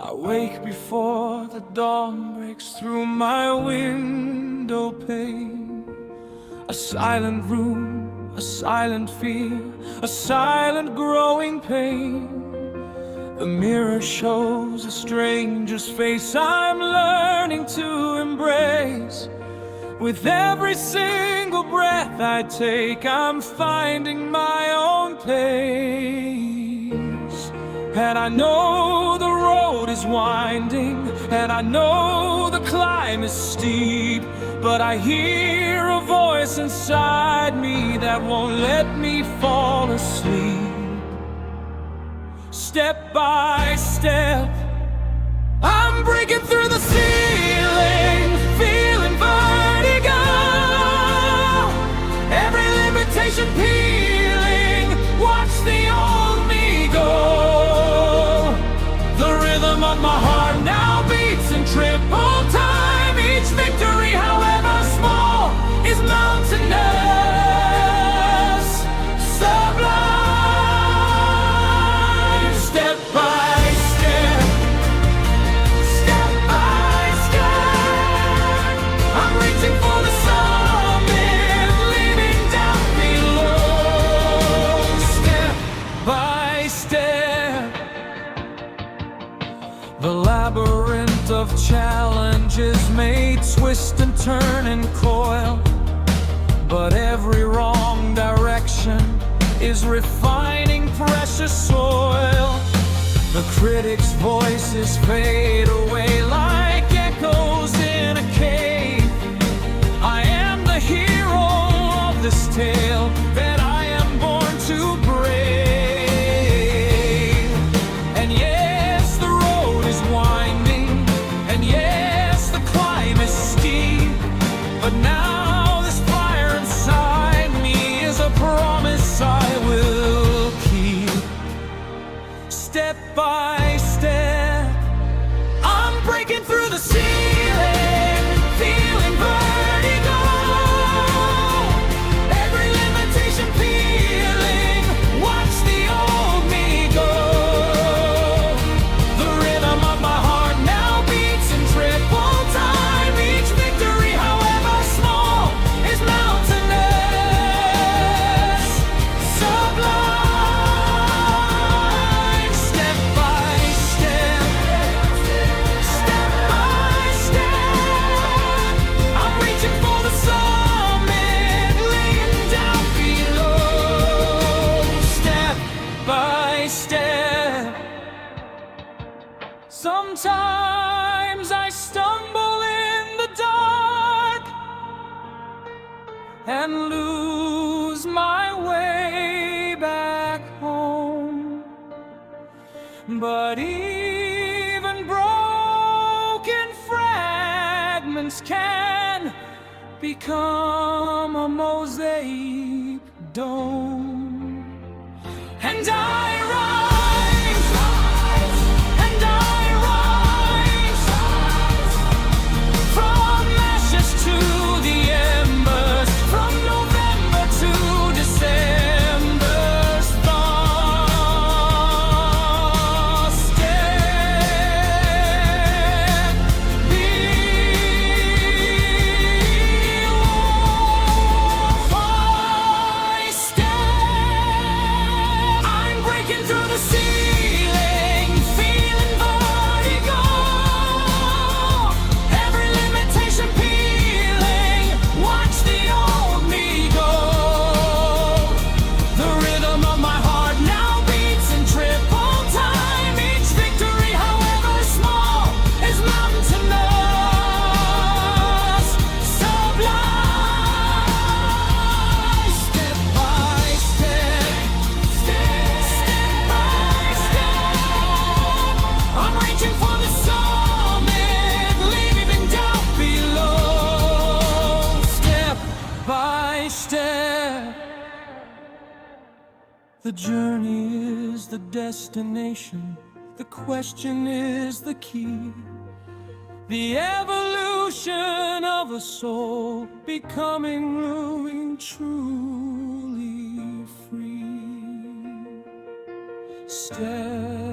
I wake before the dawn breaks through my window pane. A silent room, a silent fear, a silent growing pain. The mirror shows a stranger's face I'm learning to embrace. With every single breath I take, I'm finding my own pace. And I know the road is winding, and I know the climb is steep, but I hear a voice inside me that won't let me fall asleep. Step by step, I'm breaking through the ceiling, feeling vertigo. Every limitation peeling, watch the old me go. The rhythm of my heart now beats in triple time. Each victory, however small, is mountainous, sublime. Step by step, step by step, I'm reaching for the summit, leaving down below. Step by step, the labyrinth of challenges may twist and turn and coil, but every wrong direction is refining precious soil. The critic's voices fade away like echoes in a cave. I am the hero of this tale that I am born to brave. And yes, the road is winding, and yes, the climb is steep, but now this fire inside me is a promise I will keep. Step by step, I'm breaking through the ceiling, feeling vertigo. Every limitation peeling, watch the old me go. The rhythm of my heart now beats in triple time. Each victory, however small, is mountainous, sublime. Step by step, step by step, I'm reaching for the summit, laying down below. Step by step, sometimes I stumble in the dark and lose my way back home. But even broken fragments can become a mosaic dome. And I rise, and I rise, from ashes to the embers, from November to December's thaw. Step by step, I'm breaking through the ceiling, feeling vertigo. Every limitation peeling, watch the old me go. The rhythm of my heart now beats in triple time. Each victory, however small, is mountainous, sublime. Step by step, step by step, I'm reaching for the summit, leaving down below. Step by step, the journey is the destination, the question is the key. The evolution of a soul becoming truly free. Step